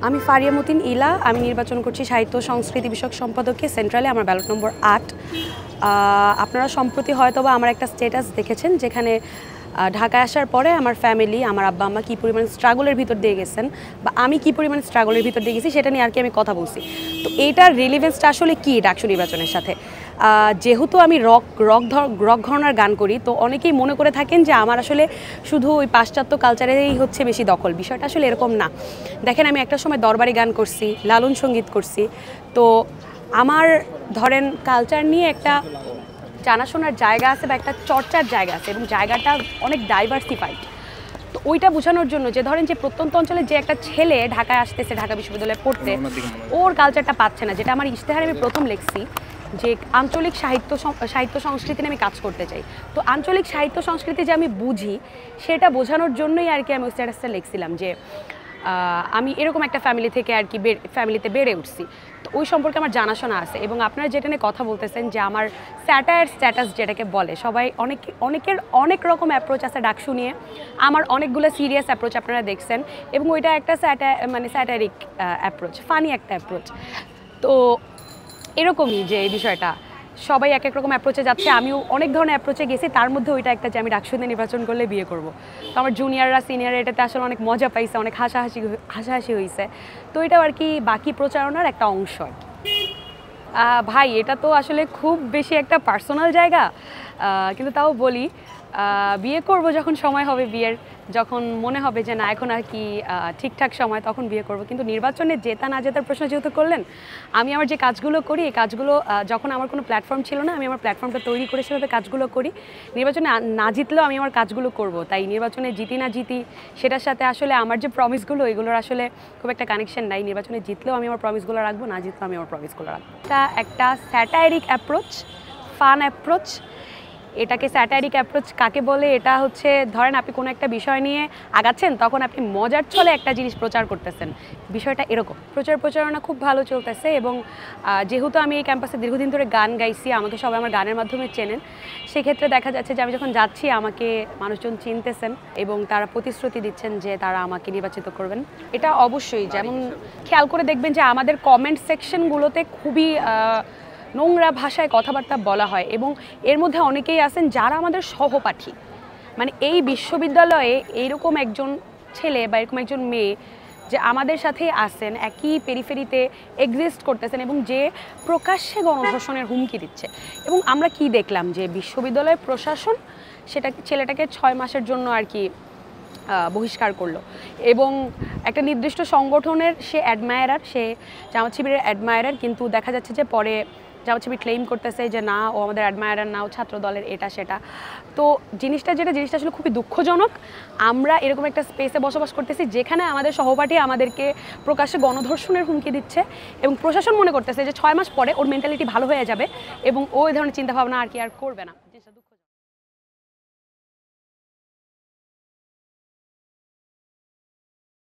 আমি ফারিয়া মতিন ইলা। আমি নির্বাচন করছি সাহিত্য সংস্কৃতি বিষয়ক সম্পাদকে সেন্ট্রালে। আমার ব্যালট নম্বর ৮। আপনারা সম্প্রতি হয়তোবা আমার একটা স্ট্যাটাস দেখেছেন যেখানে ঢাকায় আসার পরে আমার ফ্যামিলি, আমার আব্বা আম্মা কী পরিমাণ স্ট্রাগলের ভিতর দিয়ে গেছেন বা আমি কী পরিমাণ স্ট্রাগলের ভিতর দিয়ে গেছি সেটা নিয়ে আর কি আমি কথা বলছি। তো এইটার রিলিভেন্সটা আসলে কী ডাকসু নির্বাচনের সাথে? যেহেতু আমি রক ঘরানার গান করি, তো অনেকেই মনে করে থাকেন যে আমার আসলে শুধু ওই পাশ্চাত্য কালচারেই হচ্ছে বেশি দখল। বিষয়টা আসলে এরকম না। দেখেন, আমি একটা সময় দরবারি গান করছি, লালন সঙ্গীত করছি। তো আমার ধরেন কালচার নিয়ে একটা জানাশোনার জায়গা আছে বা একটা চর্চার জায়গা আছে, এবং জায়গাটা অনেক ডাইভার্সিফাইড। তো ওইটা বোঝানোর জন্য যে ধরেন যে প্রত্যন্ত অঞ্চলে যে একটা ছেলে ঢাকায় আসতেছে ঢাকা বিশ্ববিদ্যালয়ে পড়তে, ওর কালচারটা পাচ্ছে না, যেটা আমার ইশতেহারে আমি প্রথম লিখছি যে আঞ্চলিক সাহিত্য সংস্কৃতি নিয়ে আমি কাজ করতে চাই। তো আঞ্চলিক সাহিত্য সংস্কৃতি যে আমি বুঝি সেটা বোঝানোর জন্যই আর কি আমি স্ট্যাটাসটা লিখছিলাম যে আমি এরকম একটা ফ্যামিলি থেকে আর কি ফ্যামিলিতে বেড়ে উঠছি। তো ওই সম্পর্কে আমার জানাশোনা আছে। এবং আপনারা যেটা নিয়ে কথা বলতেছেন যে আমার স্যাটায়ার স্ট্যাটাস যেটাকে বলে, সবাই অনেকের অনেক রকম অ্যাপ্রোচ আছে ডাকসু নিয়ে। আমার অনেকগুলো সিরিয়াস অ্যাপ্রোচ আপনারা দেখছেন, এবং ওইটা একটা স্যাটারিক অ্যাপ্রোচ, ফানি একটা অ্যাপ্রোচ। তো এরকমই যে এই বিষয়টা সবাই এক এক রকম অ্যাপ্রোচে যাচ্ছে, আমিও অনেক ধরনের অ্যাপ্রোচে গেছি। তার মধ্যে ওইটা একটা যে আমি ডাকসুতে নির্বাচন করলে বিয়ে করব। তো আমার জুনিয়ররা সিনিয়ররা এটাতে আসলে অনেক মজা পাইছে, অনেক হাসাহাসি হয়েছে। তো এটাও আর কি বাকি প্রচারণার একটা অংশ আর কি। ভাই, এটা তো আসলে খুব বেশি একটা পার্সোনাল জায়গা, কিন্তু তাও বলি বিয়ে করব যখন সময় হবে বিয়ের, যখন মনে হবে যে না এখন আর কি ঠিকঠাক সময়, তখন বিয়ে করব। কিন্তু নির্বাচনে জেতা না জেতার প্রশ্ন যেহেতু করলেন, আমি আমার যে কাজগুলো করি এই কাজগুলো যখন আমার কোনো প্ল্যাটফর্ম ছিল না, আমি আমার প্ল্যাটফর্মটা তৈরি করে সেভাবে কাজগুলো করি। নির্বাচনে না জিতলেও আমি আমার কাজগুলো করব। তাই নির্বাচনে জিতি না জিতি সেটার সাথে আসলে আমার যে প্রমিসগুলো, এগুলোর আসলে খুব একটা কানেকশন নাই। নির্বাচনে জিতলেও আমি আমার প্রমিসগুলো রাখবো, না জিতলেও আমি আমার প্রমিসগুলো রাখবো। এটা একটা স্যাটারিক অ্যাপ্রোচ, ফান অ্যাপ্রোচ। এটাকে স্যাটারিক অ্যাপ্রোচ কাকে বলে? এটা হচ্ছে ধরেন আপনি কোনো একটা বিষয় নিয়ে আগাচ্ছেন, তখন আপনি মজার ছলে একটা জিনিস প্রচার করতেছেন, বিষয়টা এরকম। প্রচারণা খুব ভালো চলতেছে, এবং যেহেতু আমি এই ক্যাম্পাসে দীর্ঘদিন ধরে গান গাইছি, আমাকে সবাই আমার গানের মাধ্যমে চেনেন। সেক্ষেত্রে দেখা যাচ্ছে যে আমি যখন যাচ্ছি আমাকে মানুষজন চিনতেছেন এবং তারা প্রতিশ্রুতি দিচ্ছেন যে তারা আমাকে নির্বাচিত করবেন। এটা অবশ্যই, যেমন খেয়াল করে দেখবেন যে আমাদের কমেন্ট সেকশনগুলোতে খুবই নোংরা ভাষায় কথাবার্তা বলা হয়, এবং এর মধ্যে অনেকেই আছেন যারা আমাদের সহপাঠী। মানে এই বিশ্ববিদ্যালয়ে এইরকম একজন ছেলে বা এরকম একজন মেয়ে যে আমাদের সাথেই আছেন, একই পেরিফেরিতে এক্সিস্ট করতেছেন, এবং যে প্রকাশ্যে গণধর্ষণের হুমকি দিচ্ছে। এবং আমরা কি দেখলাম যে বিশ্ববিদ্যালয়ের প্রশাসন ছেলেটাকে 6 মাসের জন্য আর কি বহিষ্কার করলো, এবং একটা নির্দিষ্ট সংগঠনের সে অ্যাডমায়ারার, সে জামাত শিবিরের অ্যাডমায়ারার। কিন্তু দেখা যাচ্ছে যে পরে জামাত শিবির ক্লেইম করতেছে যে না, ও আমাদের অ্যাডমায়ারার না, ও ছাত্র দলের এটা সেটা। তো জিনিসটা আসলে খুবই দুঃখজনক। আমরা এরকম একটা স্পেসে বসবাস করতেছি যেখানে আমাদের সহপাঠী আমাদেরকে প্রকাশ্যে গণধর্ষণের হুমকি দিচ্ছে, এবং প্রশাসন মনে করতেছে যে 6 মাস পরে ওর মেন্টালিটি ভালো হয়ে যাবে এবং ও এই ধরনের চিন্তাভাবনা আর কি আর করবে না।